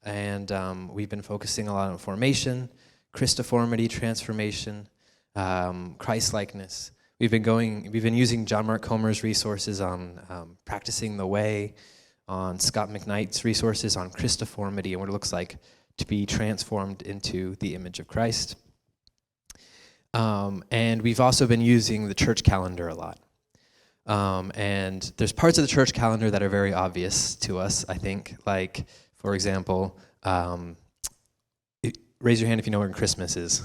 and we've been focusing a lot on formation, Christoformity, transformation, Christ-likeness. We've been using John Mark Comer's resources on practicing the way, on Scott McKnight's resources on Christoformity and what it looks like to be transformed into the image of Christ. And we've also been using the church calendar a lot. And there's parts of the church calendar that are very obvious to us, I think. Like, for example, raise your hand if you know when Christmas is.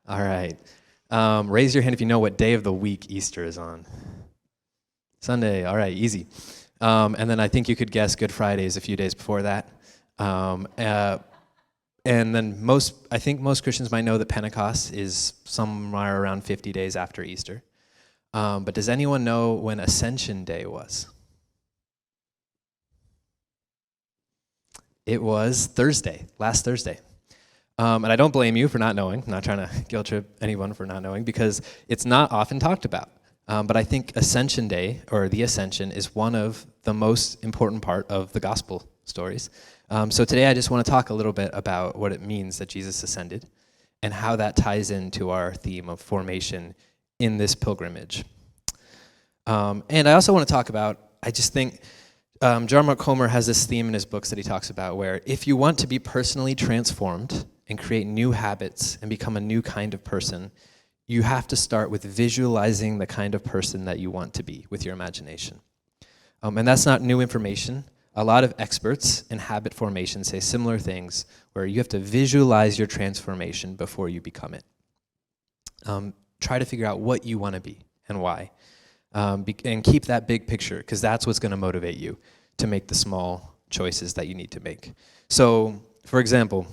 All right. Raise your hand if you know what day of the week Easter is on. Sunday. All right, easy. And then I think you could guess Good Friday is a few days before that. And then I think most Christians might know that Pentecost is somewhere around 50 days after Easter. But does anyone know when Ascension Day was? It was Thursday, last Thursday. And I don't blame you for not knowing. I'm not trying to guilt trip anyone for not knowing because it's not often talked about. But I think Ascension Day, or the Ascension, is one of the most important part of the gospel stories. So today I just want to talk a little bit about what it means that Jesus ascended and how that ties into our theme of formation in this pilgrimage. And I also want to talk about, I just think John Mark Comer has this theme in his books that he talks about where if you want to be personally transformed and create new habits and become a new kind of person, you have to start with visualizing the kind of person that you want to be with your imagination. And that's not new information. A lot of experts in habit formation say similar things where you have to visualize your transformation before you become it. Try to figure out what you want to be and why. And keep that big picture because that's what's going to motivate you to make the small choices that you need to make. So, for example,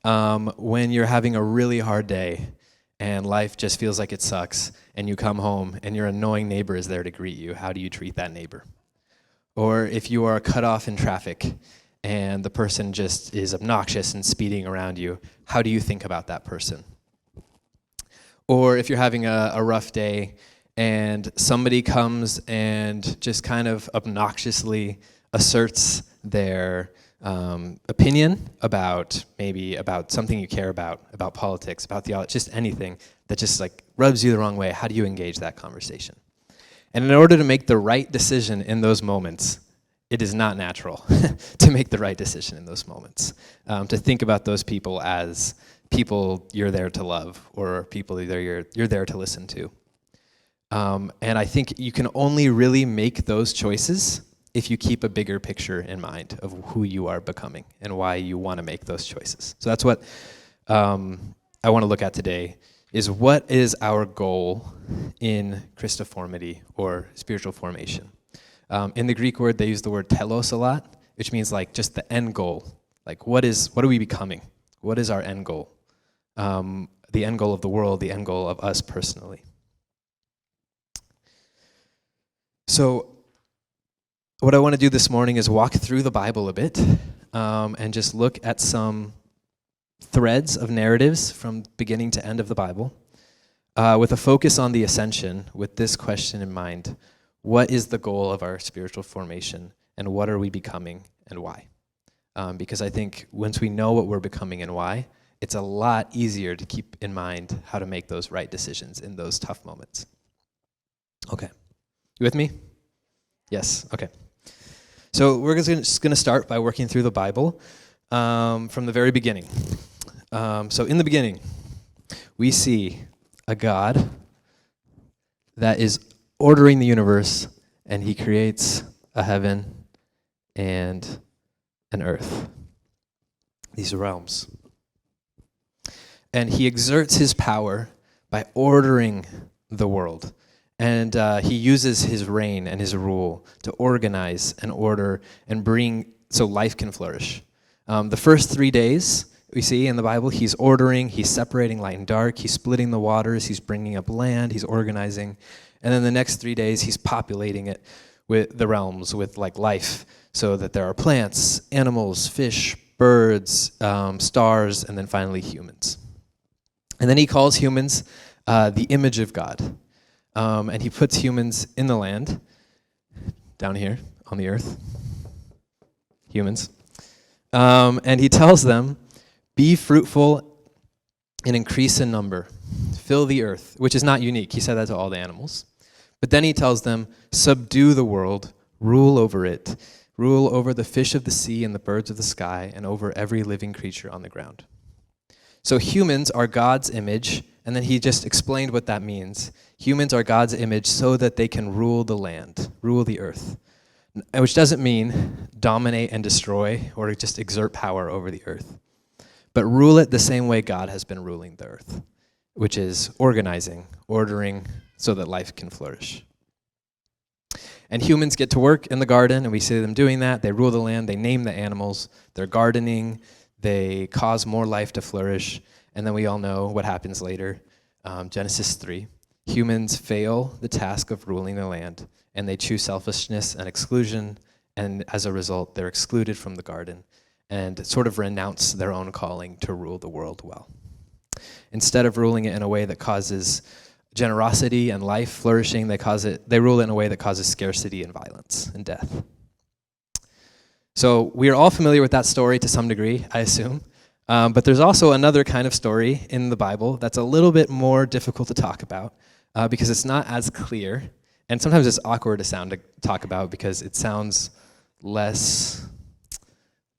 when you're having a really hard day and life just feels like it sucks and you come home and your annoying neighbor is there to greet you, how do you treat that neighbor? Or if you are cut off in traffic and the person just is obnoxious and speeding around you, how do you think about that person? Or if you're having a rough day and somebody comes and just kind of obnoxiously asserts their opinion about something you care about politics, about theology, just anything that just like rubs you the wrong way, how do you engage that conversation? And in order to make the right decision in those moments, it is not natural to make the right decision in those moments. To think about those people as people you're there to love or people you're there to listen to. And I think you can only really make those choices if you keep a bigger picture in mind of who you are becoming and why you want to make those choices. So that's what I want to look at today, is what is our goal in Christoformity or spiritual formation. In the Greek word, they use the word telos a lot, which means like just the end goal. Like what are we becoming? What is our end goal? The end goal of the world, the end goal of us personally. So what I want to do this morning is walk through the Bible a bit and just look at some threads of narratives from beginning to end of the Bible with a focus on the Ascension with this question in mind. What is the goal of our spiritual formation and what are we becoming and why? Because I think once we know what we're becoming and why, it's a lot easier to keep in mind how to make those right decisions in those tough moments. Okay. You with me? Yes, okay. So we're just going to start by working through the Bible from the very beginning. So in the beginning, we see a God that is ordering the universe, and he creates a heaven and an earth, these realms. And he exerts his power by ordering the world. And he uses his reign and his rule to organize and order and bring so life can flourish. The first 3 days we see in the Bible, he's ordering, he's separating light and dark, he's splitting the waters, he's bringing up land, he's organizing. And then the next 3 days, he's populating it with the realms, with like life, so that there are plants, animals, fish, birds, stars, and then finally humans. And then he calls humans the image of God. And he puts humans in the land, down here on the earth, humans. And he tells them, be fruitful and increase in number. Fill the earth, which is not unique. He said that to all the animals. But then he tells them, subdue the world, rule over it, rule over the fish of the sea and the birds of the sky, and over every living creature on the ground. So humans are God's image, and then he just explained what that means. Humans are God's image so that they can rule the land, rule the earth, which doesn't mean dominate and destroy or just exert power over the earth, but rule it the same way God has been ruling the earth, which is organizing, ordering so that life can flourish. And humans get to work in the garden, and we see them doing that. They rule the land, they name the animals, they're gardening, they cause more life to flourish, and then we all know what happens later. Genesis 3. Humans fail the task of ruling the land, and they choose selfishness and exclusion, and as a result, they're excluded from the garden and sort of renounce their own calling to rule the world well. Instead of ruling it in a way that causes generosity and life flourishing, they rule it in a way that causes scarcity and violence and death. So we are all familiar with that story to some degree, I assume. But there's also another kind of story in the Bible that's a little bit more difficult to talk about because it's not as clear. And sometimes it's awkward to talk about because it sounds less,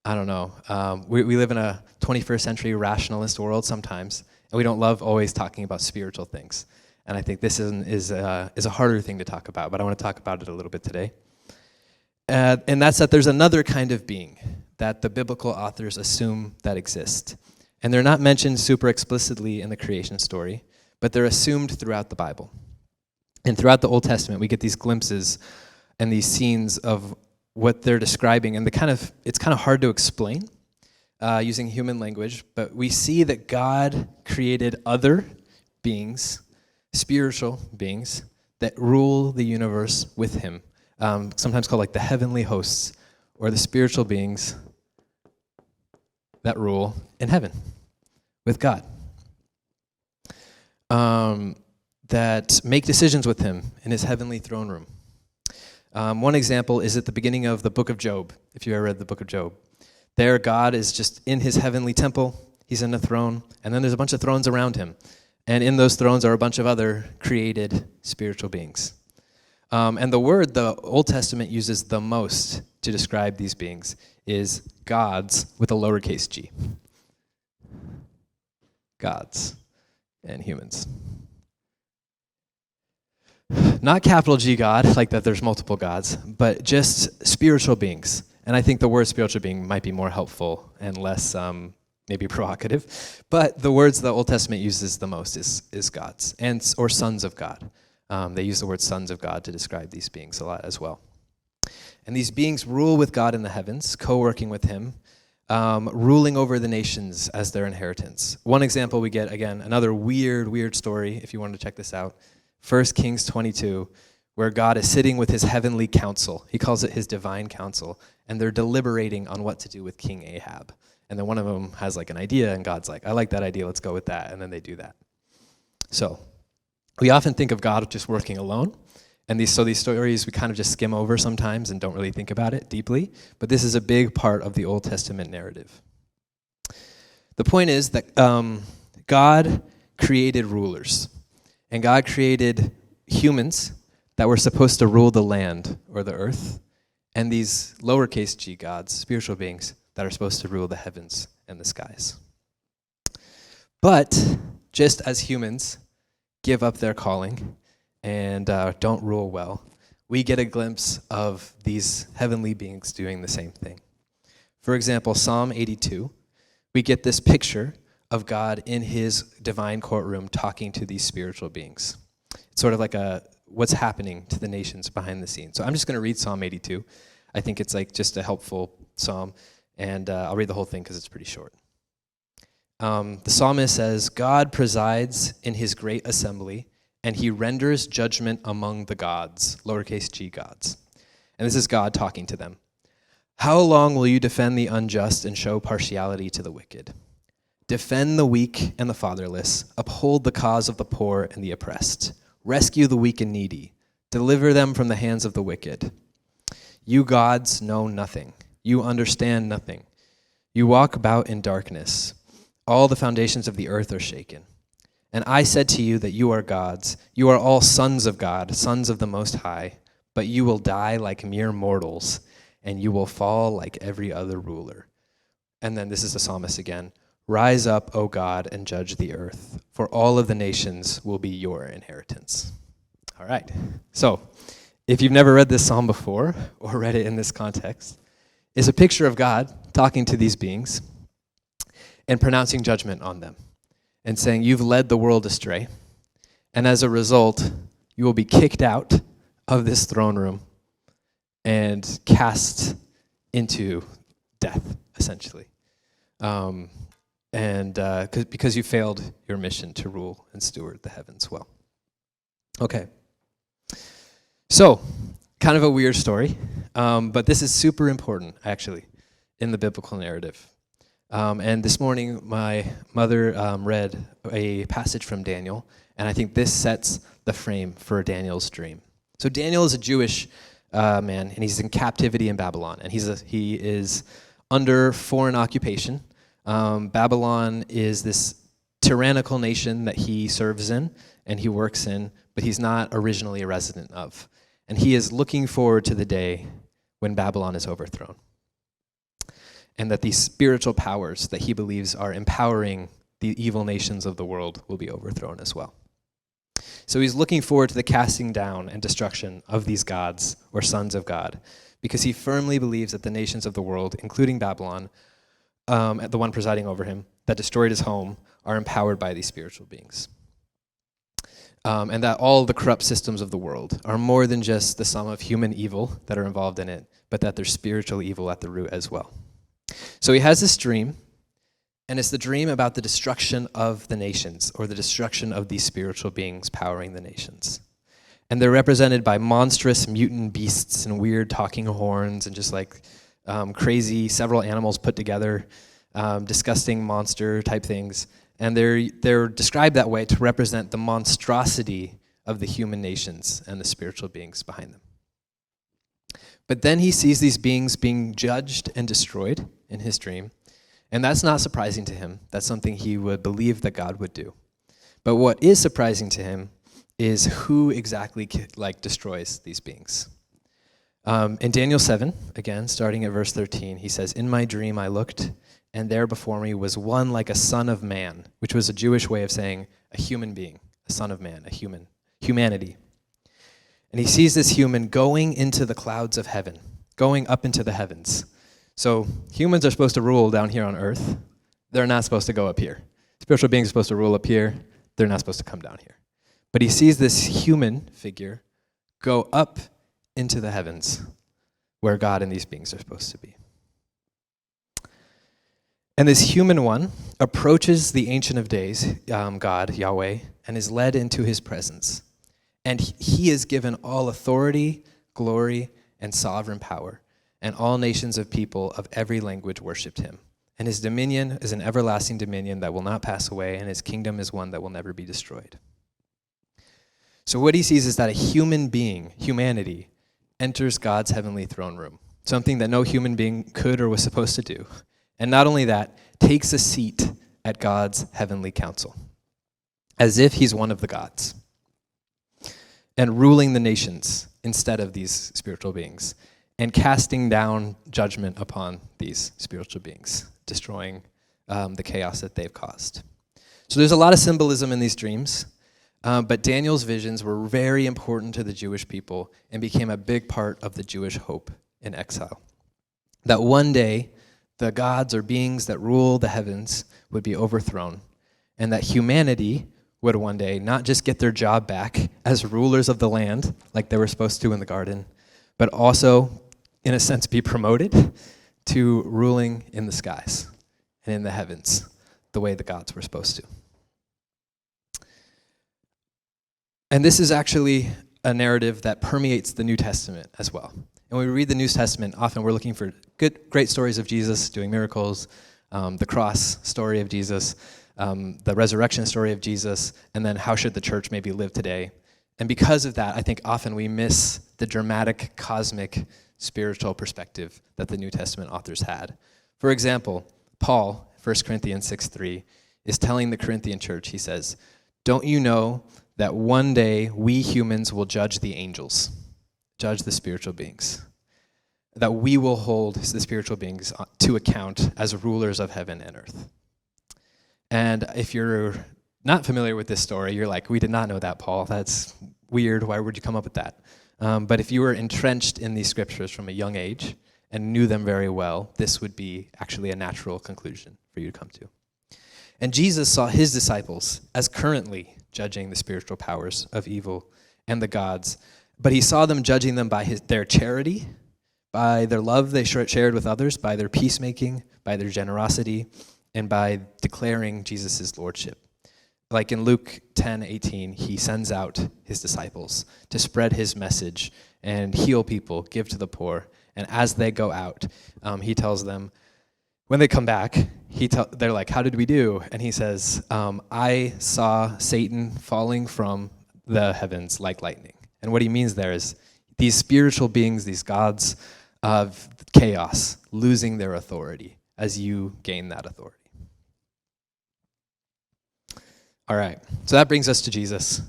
I don't know. We live in a 21st century rationalist world sometimes, and we don't love always talking about spiritual things. And I think this is a harder thing to talk about, but I want to talk about it a little bit today. And that's that there's another kind of being that the biblical authors assume that exist. And they're not mentioned super explicitly in the creation story, but they're assumed throughout the Bible. And throughout the Old Testament, we get these glimpses and these scenes of what they're describing, and it's kind of hard to explain using human language, but we see that God created other beings, spiritual beings, that rule the universe with him, sometimes called like the heavenly hosts, or the spiritual beings that rule in heaven with God, that make decisions with him in his heavenly throne room. One example is at the beginning of the book of Job, if you ever read the book of Job. There, God is just in his heavenly temple. He's in a throne, and then there's a bunch of thrones around him. And in those thrones are a bunch of other created spiritual beings. And the word the Old Testament uses the most to describe these beings is gods with a lowercase g. Gods and humans. Not capital G God, like that there's multiple gods, but just spiritual beings. And I think the word spiritual being might be more helpful and less maybe provocative. But the words the Old Testament uses the most is gods or sons of God. They use the word sons of God to describe these beings a lot as well. And these beings rule with God in the heavens, co-working with him, ruling over the nations as their inheritance. One example we get, again, another weird story, if you wanted to check this out. 1 Kings 22, where God is sitting with his heavenly council. He calls it his divine council, and they're deliberating on what to do with King Ahab. And then one of them has like an idea, and God's like, I like that idea, let's go with that, and then they do that. So we often think of God just working alone, and these stories we kind of just skim over sometimes and don't really think about it deeply, but this is a big part of the Old Testament narrative. The point is that God created rulers, and God created humans that were supposed to rule the land or the earth, and these lowercase g gods, spiritual beings, that are supposed to rule the heavens and the skies. But just as humans give up their calling and don't rule well, we get a glimpse of these heavenly beings doing the same thing. For example, Psalm 82, we get this picture of God in his divine courtroom talking to these spiritual beings. It's sort of like what's happening to the nations behind the scenes. So I'm just going to read Psalm 82. I think it's like just a helpful psalm, and I'll read the whole thing because it's pretty short. The psalmist says, God presides in his great assembly, and he renders judgment among the gods, lowercase g gods. And this is God talking to them. How long will you defend the unjust and show partiality to the wicked? Defend the weak and the fatherless. Uphold the cause of the poor and the oppressed. Rescue the weak and needy. Deliver them from the hands of the wicked. You gods know nothing. You understand nothing. You walk about in darkness. All the foundations of the earth are shaken. And I said to you that you are gods. You are all sons of God, sons of the Most High. But you will die like mere mortals, and you will fall like every other ruler. And then this is the psalmist again. Rise up, O God, and judge the earth, for all of the nations will be your inheritance. All right. So, if you've never read this psalm before or read it in this context, it's a picture of God talking to these beings and pronouncing judgment on them and saying, you've led the world astray, and as a result, you will be kicked out of this throne room and cast into death, essentially. Because you failed your mission to rule and steward the heavens well. Okay. So, kind of a weird story, but this is super important, actually, in the biblical narrative. And this morning, my mother read a passage from Daniel, and I think this sets the frame for Daniel's dream. So Daniel is a Jewish man, and he's in captivity in Babylon, and he is under foreign occupation. Babylon is this tyrannical nation that he serves in and he works in, but he's not originally a resident of. And he is looking forward to the day when Babylon is overthrown, and that these spiritual powers that he believes are empowering the evil nations of the world will be overthrown as well. So he's looking forward to the casting down and destruction of these gods or sons of God, because he firmly believes that the nations of the world, including Babylon, the one presiding over him, that destroyed his home, are empowered by these spiritual beings. And that all the corrupt systems of the world are more than just the sum of human evil that are involved in it, but that there's spiritual evil at the root as well. So he has this dream, and it's the dream about the destruction of the nations, or the destruction of these spiritual beings powering the nations. And they're represented by monstrous mutant beasts and weird talking horns and just like crazy several animals put together, disgusting monster type things. And they're described that way to represent the monstrosity of the human nations and the spiritual beings behind them. But then he sees these beings being judged and destroyed in his dream, and that's not surprising to him. That's something he would believe that God would do. But what is surprising to him is who exactly destroys these beings. In Daniel 7, again, starting at verse 13, he says, "In my dream I looked, and there before me was one like a son of man," which was a Jewish way of saying a human being, a son of man, humanity. And he sees this human going into the clouds of heaven, going up into the heavens. So humans are supposed to rule down here on earth. They're not supposed to go up here. Spiritual beings are supposed to rule up here. They're not supposed to come down here. But he sees this human figure go up into the heavens where God and these beings are supposed to be. And this human one approaches the Ancient of Days, God, Yahweh, and is led into his presence. And he is given all authority, glory, and sovereign power. And all nations of people of every language worshipped him. And his dominion is an everlasting dominion that will not pass away, and his kingdom is one that will never be destroyed. So what he sees is that a human being, humanity, enters God's heavenly throne room, something that no human being could or was supposed to do. And not only that, takes a seat at God's heavenly council, as if he's one of the gods, and ruling the nations instead of these spiritual beings, and casting down judgment upon these spiritual beings, destroying the chaos that they've caused. So there's a lot of symbolism in these dreams, but Daniel's visions were very important to the Jewish people and became a big part of the Jewish hope in exile. That one day, the gods or beings that rule the heavens would be overthrown, and that humanity would one day not just get their job back as rulers of the land, like they were supposed to in the garden, but also, in a sense, be promoted to ruling in the skies and in the heavens, the way the gods were supposed to. And this is actually a narrative that permeates the New Testament as well. And when we read the New Testament, often we're looking for great stories of Jesus doing miracles, the cross story of Jesus, the resurrection story of Jesus, and then how should the church maybe live today. And because of that, I think often we miss the dramatic, cosmic, spiritual perspective that the New Testament authors had. For example, Paul, 1 Corinthians 6:3, is telling the Corinthian church, he says, "Don't you know that one day we humans will judge the angels, judge the spiritual beings? That we will hold the spiritual beings to account as rulers of heaven and earth." And if you're not familiar with this story, you're like, "We did not know that, Paul. That's weird. Why would you come up with that?" But if you were entrenched in these scriptures from a young age and knew them very well, this would be actually a natural conclusion for you to come to. And Jesus saw his disciples as currently judging the spiritual powers of evil and the gods, but he saw them judging them by their charity, by their love they shared with others, by their peacemaking, by their generosity, and by declaring Jesus' lordship. Like in Luke 10:18, he sends out his disciples to spread his message and heal people, give to the poor. And as they go out, he tells them, when they come back, they're like, "How did we do?" And he says, "I saw Satan falling from the heavens like lightning." And what he means there is these spiritual beings, these gods of chaos, losing their authority as you gain that authority. All right, so that brings us to Jesus.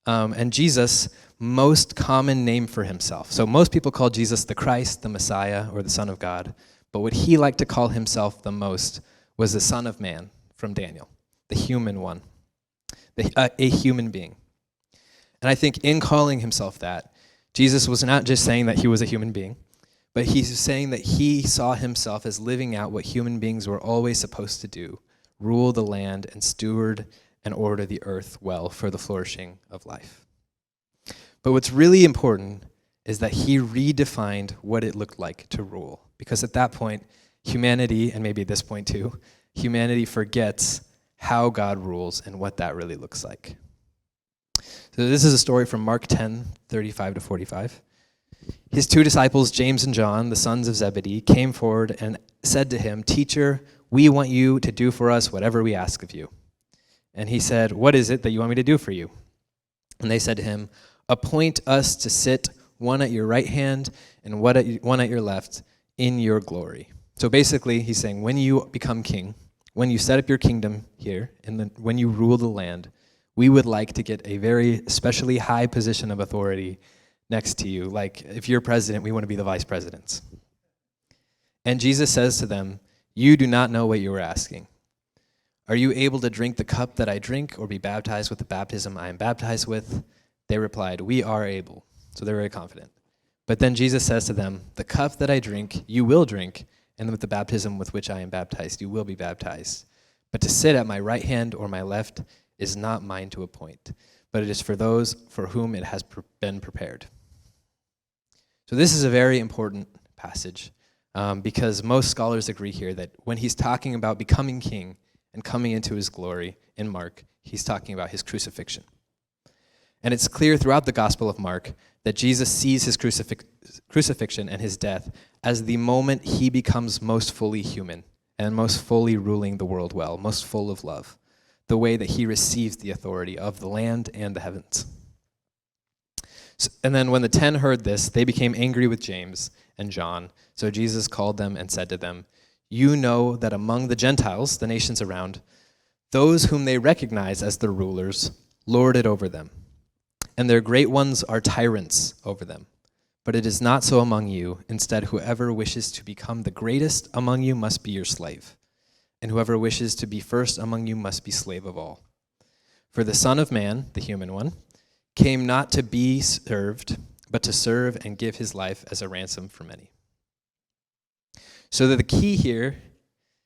And Jesus' most common name for himself. So most people call Jesus the Christ, the Messiah, or the Son of God. But what he liked to call himself the most was the Son of Man from Daniel, the human one, a human being. And I think in calling himself that, Jesus was not just saying that he was a human being, but he's saying that he saw himself as living out what human beings were always supposed to do: rule the land and steward and order the earth well for the flourishing of life. But what's really important is that he redefined what it looked like to rule. Because at that point, humanity, and maybe at this point too, humanity forgets how God rules and what that really looks like. So this is a story from Mark 10:35-45. His two disciples, James and John, the sons of Zebedee, came forward and said to him, "Teacher, we want you to do for us whatever we ask of you." And he said, "What is it that you want me to do for you?" And they said to him, "Appoint us to sit, one at your right hand and one at your left, in your glory." So basically, he's saying, when you become king, when you set up your kingdom here, and when you rule the land, we would like to get a very especially high position of authority next to you. Like, if you're president, we want to be the vice presidents. And Jesus says to them, "You do not know what you are asking. Are you able to drink the cup that I drink, or be baptized with the baptism I am baptized with?" They replied, "We are able." So they're very confident. But then Jesus says to them, "The cup that I drink, you will drink, and with the baptism with which I am baptized, you will be baptized. But to sit at my right hand or my left is not mine to appoint, but it is for those for whom it has been prepared." So this is a very important passage because most scholars agree here that when he's talking about becoming king and coming into his glory in Mark, he's talking about his crucifixion. And it's clear throughout the Gospel of Mark that Jesus sees his crucifixion and his death as the moment he becomes most fully human and most fully ruling the world well, most full of love, the way that he receives the authority of the land and the heavens. And then when the 10 heard this, they became angry with James and John. So Jesus called them and said to them, "You know that among the Gentiles, the nations around, those whom they recognize as their rulers lord it over them, and their great ones are tyrants over them. But it is not so among you. Instead, whoever wishes to become the greatest among you must be your slave, and whoever wishes to be first among you must be slave of all. For the Son of Man, the human one, came not to be served, but to serve and give his life as a ransom for many." So that the key here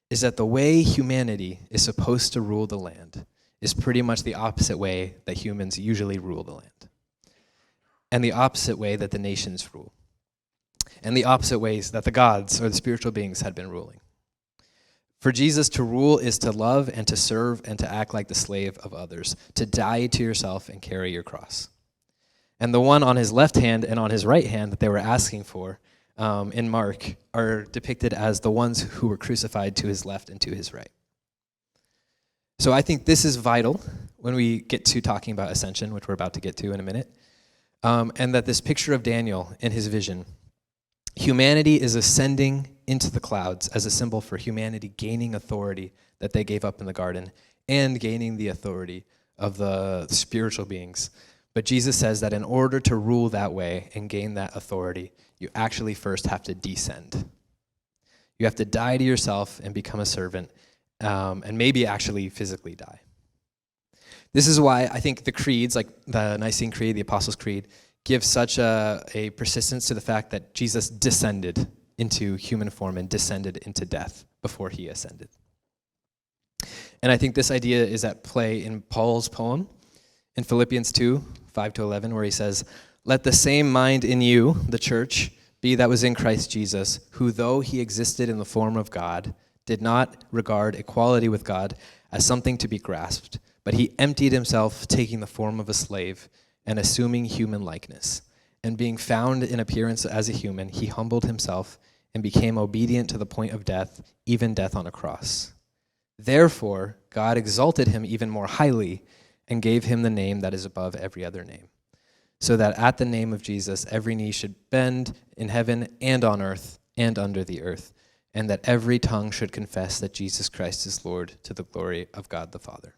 is that the way humanity is supposed to rule the land is pretty much the opposite way that humans usually rule the land, and the opposite way that the nations rule, and the opposite ways that the gods or the spiritual beings had been ruling. For Jesus to rule is to love and to serve and to act like the slave of others, to die to yourself and carry your cross. And the one on his left hand and on his right hand that they were asking for in Mark are depicted as the ones who were crucified to his left and to his right. So I think this is vital when we get to talking about Ascension, which we're about to get to in a minute, and that this picture of Daniel in his vision, humanity is ascending into the clouds as a symbol for humanity gaining authority that they gave up in the garden and gaining the authority of the spiritual beings. But Jesus says that in order to rule that way and gain that authority, you actually first have to descend. You have to die to yourself and become a servant, and maybe actually physically die. This is why I think the creeds, like the Nicene Creed, the Apostles' Creed, give such a persistence to the fact that Jesus descended into human form and descended into death before he ascended. And I think this idea is at play in Paul's poem in Philippians 2, 5-11, where he says, "Let the same mind in you, the church, be that was in Christ Jesus, who though he existed in the form of God, did not regard equality with God as something to be grasped, but he emptied himself, taking the form of a slave and assuming human likeness. And being found in appearance as a human, he humbled himself and became obedient to the point of death, even death on a cross. Therefore, God exalted him even more highly and gave him the name that is above every other name, so that at the name of Jesus every knee should bend in heaven and on earth and under the earth, and that every tongue should confess that Jesus Christ is Lord, to the glory of God the Father."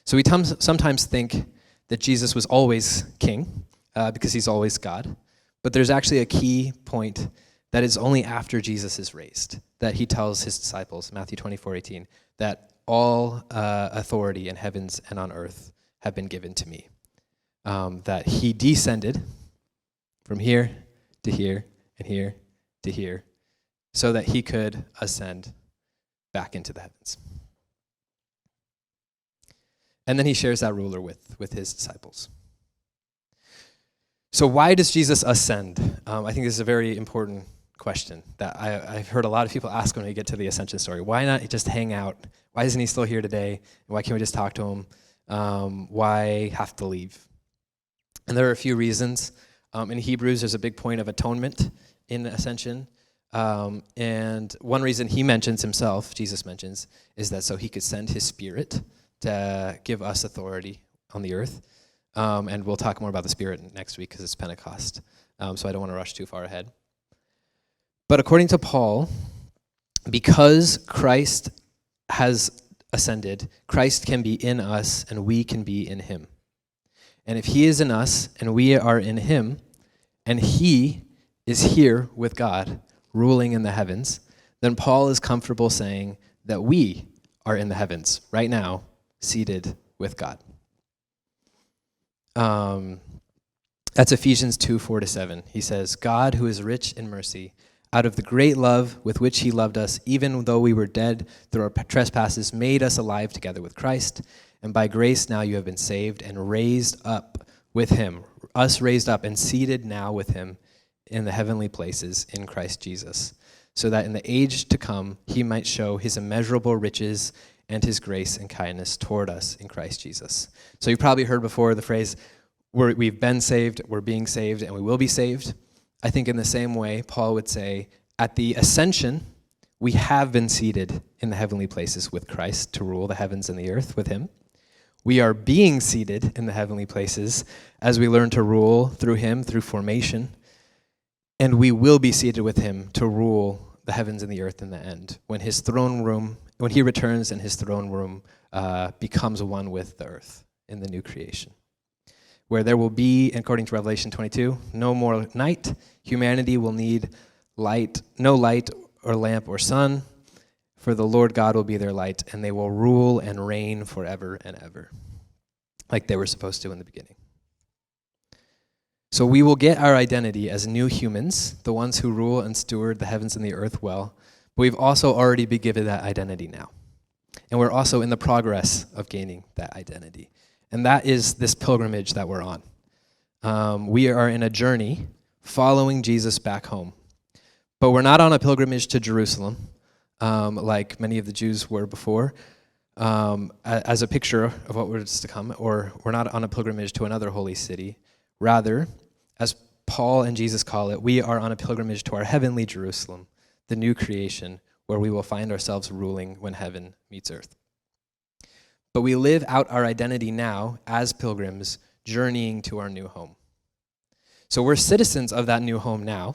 So we sometimes think that Jesus was always king because he's always God, but there's actually a key point that is only after Jesus is raised, that he tells his disciples, Matthew 24:18, that all authority in heavens and on earth have been given to me. That he descended from here to here and here to here so that he could ascend back into the heavens. And then he shares that ruler with his disciples. So why does Jesus ascend? I think this is a very important question that I've heard a lot of people ask when we get to the Ascension story. Why not just hang out? Why isn't he still here today? Why can't we just talk to him? Why have to leave? And there are a few reasons. In Hebrews, there's a big point of atonement in Ascension. And one reason he mentions himself, Jesus mentions, is that so he could send his Spirit to give us authority on the earth. And we'll talk more about the Spirit next week because it's Pentecost. So I don't want to rush too far ahead. But according to Paul, because Christ has ascended, Christ can be in us and we can be in him. And if he is in us and we are in him, and he is here with God, ruling in the heavens, then Paul is comfortable saying that we are in the heavens right now, seated with God. That's Ephesians 2, 4-7. He says, "God, who is rich in mercy, out of the great love with which he loved us, even though we were dead through our trespasses, made us alive together with Christ. And by grace now you have been saved and raised up with him." Us raised up and seated now with him in the heavenly places in Christ Jesus, so that in the age to come he might show his immeasurable riches and his grace and kindness toward us in Christ Jesus. So you've probably heard before the phrase, we've been saved, we're being saved, and we will be saved. I think in the same way, Paul would say, at the ascension, we have been seated in the heavenly places with Christ to rule the heavens and the earth with him. We are being seated in the heavenly places as we learn to rule through him, through formation. And we will be seated with him to rule the heavens and the earth in the end, when his throne room, when he returns and his throne room becomes one with the earth in the new creation, where there will be, according to Revelation 22, no more night. Humanity will need light, no light or lamp or sun, for the Lord God will be their light, and they will rule and reign forever and ever, like they were supposed to in the beginning. So we will get our identity as new humans, the ones who rule and steward the heavens and the earth well, but we've also already been given that identity now. And we're also in the progress of gaining that identity. And that is this pilgrimage that we're on. We are in a journey following Jesus back home. But we're not on a pilgrimage to Jerusalem, like many of the Jews were before, as a picture of what was to come, or we're not on a pilgrimage to another holy city. Rather, as Paul and Jesus call it, we are on a pilgrimage to our heavenly Jerusalem, the new creation, where we will find ourselves ruling when heaven meets earth. But we live out our identity now as pilgrims journeying to our new home. So we're citizens of that new home now,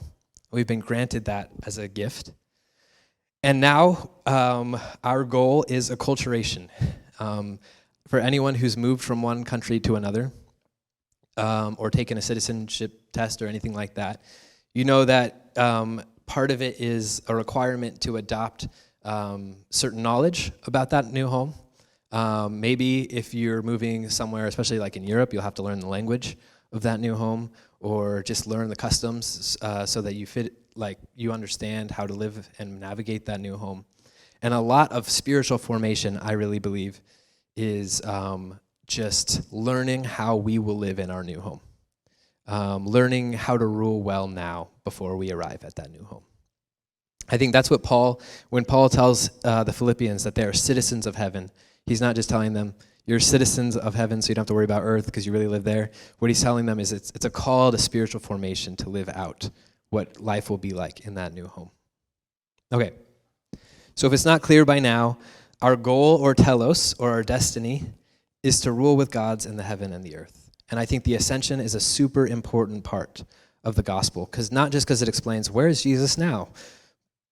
We've been granted that as a gift. And now our goal is acculturation. For anyone who's moved from one country to another, or taken a citizenship test or anything like that, you know that part of it is a requirement to adopt certain knowledge about that new home. Maybe if you're moving somewhere, especially like in Europe, you'll have to learn the language of that new home, or just learn the customs so that you understand how to live and navigate that new home. And a lot of spiritual formation, I really believe, is just learning how we will live in our new home. Learning how to rule well now before we arrive at that new home. I think that's what when Paul tells the Philippians that they are citizens of heaven, he's not just telling them, you're citizens of heaven, so you don't have to worry about earth because you really live there. What he's telling them is it's a call to spiritual formation to live out what life will be like in that new home. Okay, so if it's not clear by now, our goal or telos, or our destiny, is to rule with gods in the heaven and the earth. And I think the ascension is a super important part of the gospel, not just because it explains where is Jesus now,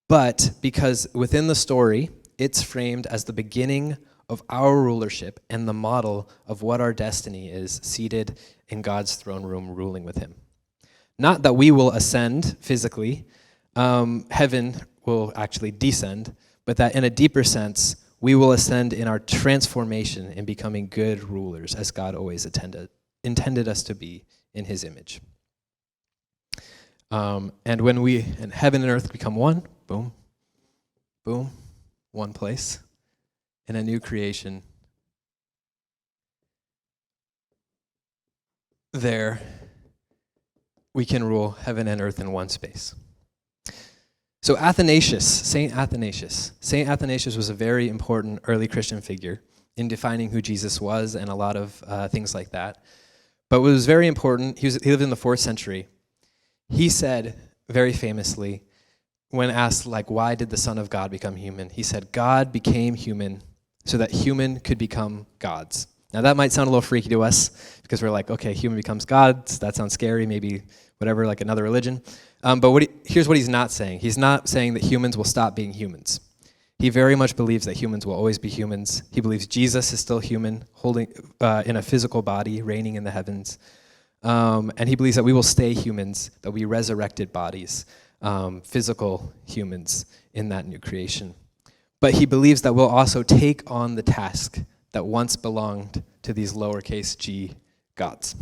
but because within the story, it's framed as the beginning of our rulership and the model of what our destiny is, seated in God's throne room, ruling with him. Not that we will ascend physically, heaven will actually descend, but that in a deeper sense, we will ascend in our transformation in becoming good rulers, as God always intended us to be in his image. And when and heaven and earth become one, boom, boom, one place, in a new creation, there we can rule heaven and earth in one space. So Saint Athanasius was a very important early Christian figure in defining who Jesus was and a lot of things like that. But what was very important, he lived in the 4th century. He said very famously, when asked, why did the Son of God become human? He said, God became human so that human could become gods. Now that might sound a little freaky to us because we're like, okay, human becomes gods. That sounds scary, maybe whatever, like another religion. But here's what he's not saying. He's not saying that humans will stop being humans. He very much believes that humans will always be humans. He believes Jesus is still human, holding in a physical body, reigning in the heavens. And he believes that we will stay humans, that we resurrected bodies, physical humans in that new creation. But he believes that we'll also take on the task that once belonged to these lowercase g gods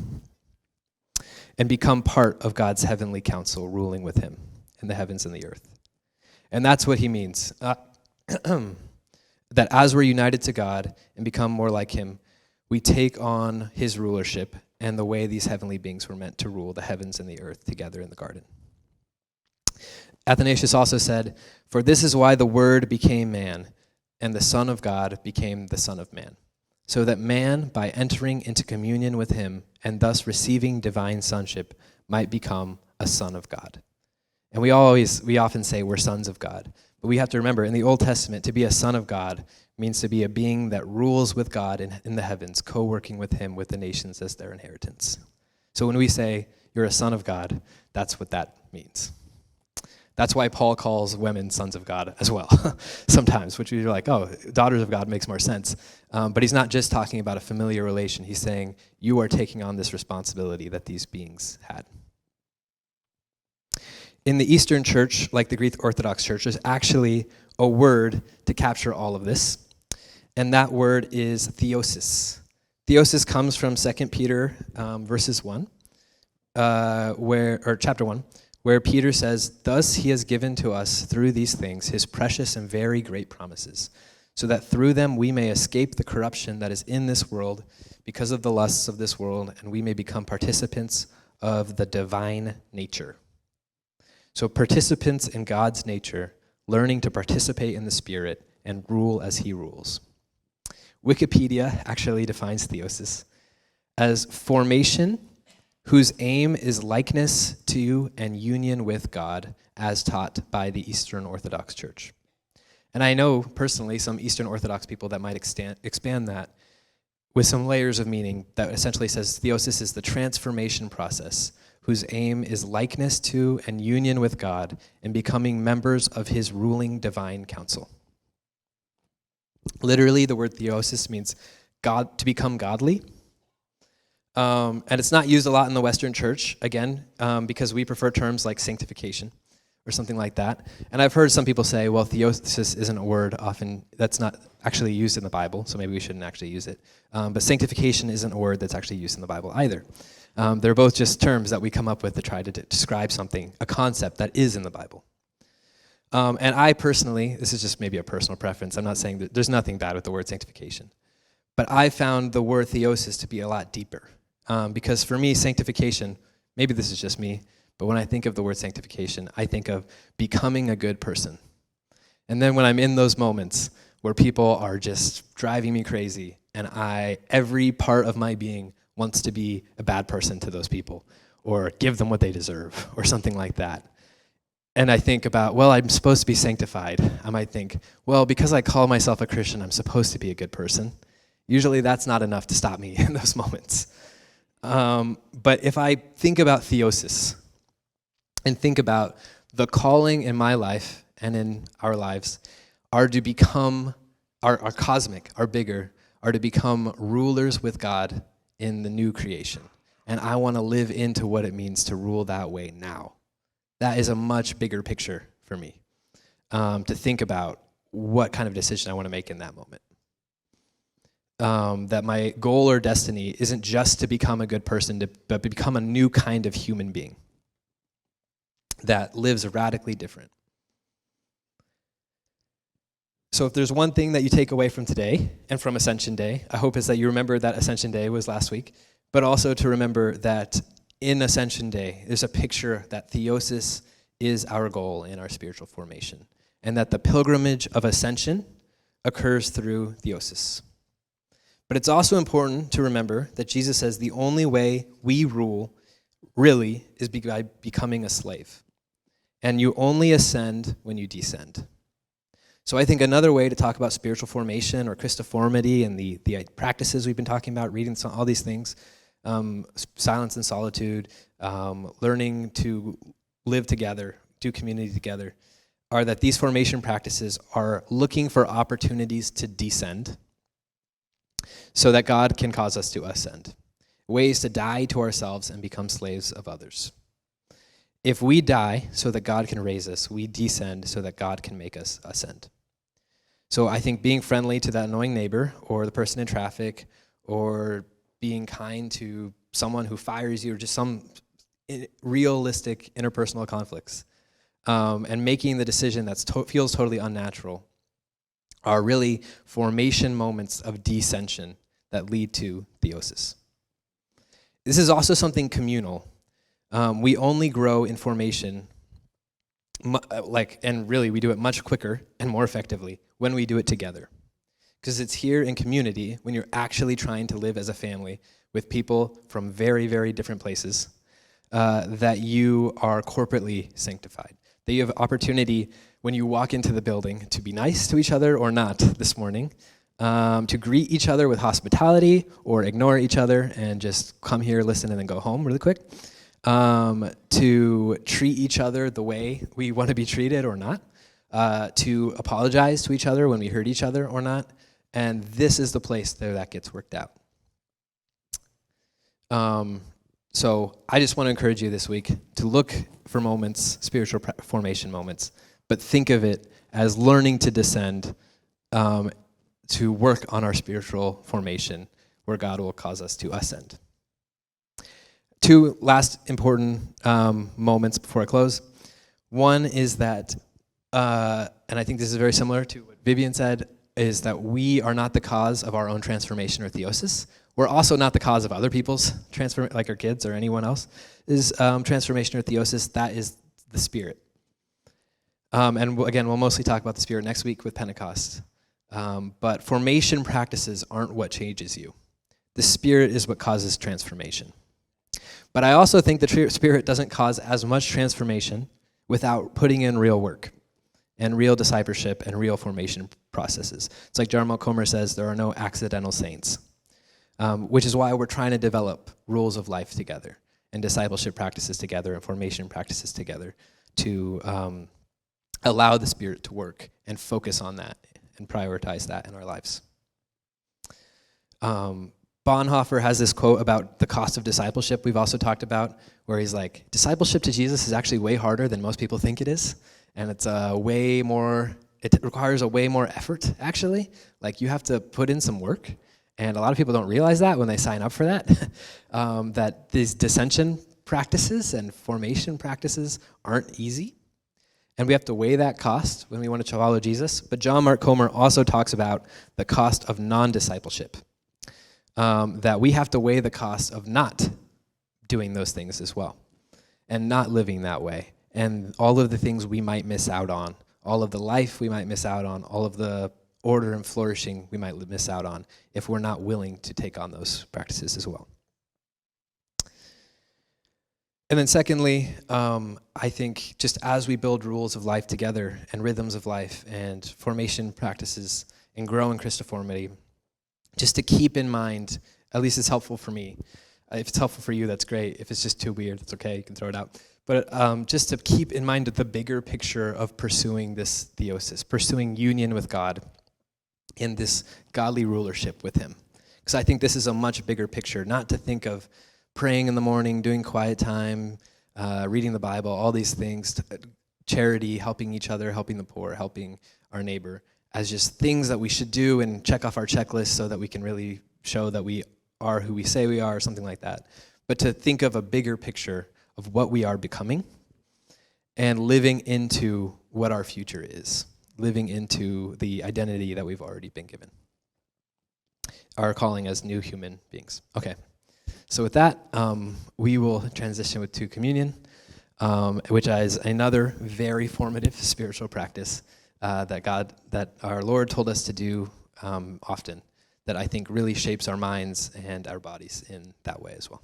and become part of God's heavenly council, ruling with him in the heavens and the earth. And that's what he means. That as we're united to God and become more like him, we take on his rulership and the way these heavenly beings were meant to rule the heavens and the earth together in the garden. Athanasius also said, "For this is why the Word became man, and the Son of God became the Son of Man, so that man, by entering into communion with him and thus receiving divine sonship, might become a son of God." And we often say we're sons of God. But we have to remember, in the Old Testament, to be a son of God means to be a being that rules with God in the heavens, co-working with him, with the nations as their inheritance. So when we say you're a son of God, that's what that means. That's why Paul calls women sons of God as well, sometimes, which we're like, oh, daughters of God makes more sense. But he's not just talking about a familiar relation. He's saying you are taking on this responsibility that these beings had. In the Eastern Church, like the Greek Orthodox Church, there's actually a word to capture all of this, and that word is theosis. Theosis comes from 2 Peter verses 1, chapter 1, where Peter says, "Thus he has given to us through these things his precious and very great promises, so that through them we may escape the corruption that is in this world because of the lusts of this world, and we may become participants of the divine nature." So participants in God's nature, learning to participate in the Spirit and rule as he rules. Wikipedia actually defines theosis as formation whose aim is likeness to and union with God, as taught by the Eastern Orthodox Church. And I know personally some Eastern Orthodox people that might expand that with some layers of meaning that essentially says theosis is the transformation process whose aim is likeness to and union with God and becoming members of his ruling divine council. Literally, the word theosis means God, to become godly. And it's not used a lot in the Western church, again, because we prefer terms like sanctification or something like that. And I've heard some people say, well, theosis isn't a word often that's not actually used in the Bible, so maybe we shouldn't actually use it. But sanctification isn't a word that's actually used in the Bible either. They're both just terms that we come up with to try to describe something, a concept that is in the Bible. And I personally, this is just maybe a personal preference, I'm not saying that there's nothing bad with the word sanctification, but I found the word theosis to be a lot deeper. Because for me, sanctification, maybe this is just me, but when I think of the word sanctification, I think of becoming a good person. And then when I'm in those moments where people are just driving me crazy, and every part of my being wants to be a bad person to those people, or give them what they deserve, or something like that. And I think about, well, I'm supposed to be sanctified. I might think, well, because I call myself a Christian, I'm supposed to be a good person. Usually that's not enough to stop me in those moments. But if I think about theosis, and think about the calling in my life and in our lives are to become, are cosmic, are bigger, are to become rulers with God in the new creation. And I want to live into what it means to rule that way now. That is a much bigger picture for me, to think about what kind of decision I want to make in that moment. That my goal or destiny isn't just to become a good person, but become a new kind of human being that lives radically different. So if there's one thing that you take away from today and from Ascension Day, I hope is that you remember that Ascension Day was last week, but also to remember that in Ascension Day, there's a picture that theosis is our goal in our spiritual formation, and that the pilgrimage of ascension occurs through theosis. But it's also important to remember that Jesus says the only way we rule really is by becoming a slave. And you only ascend when you descend. So I think another way to talk about spiritual formation or Christoformity and the practices we've been talking about, reading all these things, silence and solitude, learning to live together, do community together, are that these formation practices are looking for opportunities to descend so that God can cause us to ascend. Ways to die to ourselves and become slaves of others. If we die so that God can raise us, we descend so that God can make us ascend. So I think being friendly to that annoying neighbor or the person in traffic or being kind to someone who fires you or just some realistic interpersonal conflicts and making the decision that feels totally unnatural are really formation moments of descension that lead to theosis. This is also something communal. We only grow in formation, and really we do it much quicker and more effectively when we do it together. Because it's here in community, when you're actually trying to live as a family with people from very, very different places, that you are corporately sanctified. That you have opportunity when you walk into the building to be nice to each other or not this morning, to greet each other with hospitality or ignore each other and just come here, listen, and then go home really quick. To treat each other the way we want to be treated or not, to apologize to each other when we hurt each other or not, and this is the place that gets worked out. So I just want to encourage you this week to look for moments, spiritual formation moments, but think of it as learning to descend, to work on our spiritual formation where God will cause us to ascend. Two last important moments before I close. One is that, and I think this is very similar to what Vivian said, is that we are not the cause of our own transformation or theosis. We're also not the cause of other people's transformation, like our kids or anyone else's transformation or theosis. That is the Spirit. And again, we'll mostly talk about the Spirit next week with Pentecost. But formation practices aren't what changes you. The Spirit is what causes transformation. But I also think the Spirit doesn't cause as much transformation without putting in real work and real discipleship and real formation processes. It's like Jarmo Comer says, there are no accidental saints, which is why we're trying to develop rules of life together and discipleship practices together and formation practices together to allow the Spirit to work and focus on that and prioritize that in our lives. Bonhoeffer has this quote about the cost of discipleship we've also talked about, where he's like, discipleship to Jesus is actually way harder than most people think it is, and it requires a way more effort, actually. Like, you have to put in some work, and a lot of people don't realize that when they sign up for that, that these dissension practices and formation practices aren't easy, and we have to weigh that cost when we want to follow Jesus. But John Mark Comer also talks about the cost of non-discipleship, that we have to weigh the cost of not doing those things as well, and not living that way, and all of the things we might miss out on, all of the life we might miss out on, all of the order and flourishing we might miss out on if we're not willing to take on those practices as well. And then secondly, I think just as we build rules of life together and rhythms of life and formation practices and grow in Christoformity, just to keep in mind, at least it's helpful for me. If it's helpful for you, that's great. If it's just too weird, it's okay, you can throw it out. But just to keep in mind the bigger picture of pursuing this theosis, pursuing union with God in this godly rulership with him. Because I think this is a much bigger picture, not to think of praying in the morning, doing quiet time, reading the Bible, all these things, charity, helping each other, helping the poor, helping our neighbor, as just things that we should do and check off our checklist so that we can really show that we are who we say we are, or something like that. But to think of a bigger picture of what we are becoming and living into what our future is, living into the identity that we've already been given, our calling as new human beings. Okay, so with that, we will transition to communion, which is another very formative spiritual practice that our Lord told us to do often, that I think really shapes our minds and our bodies in that way as well.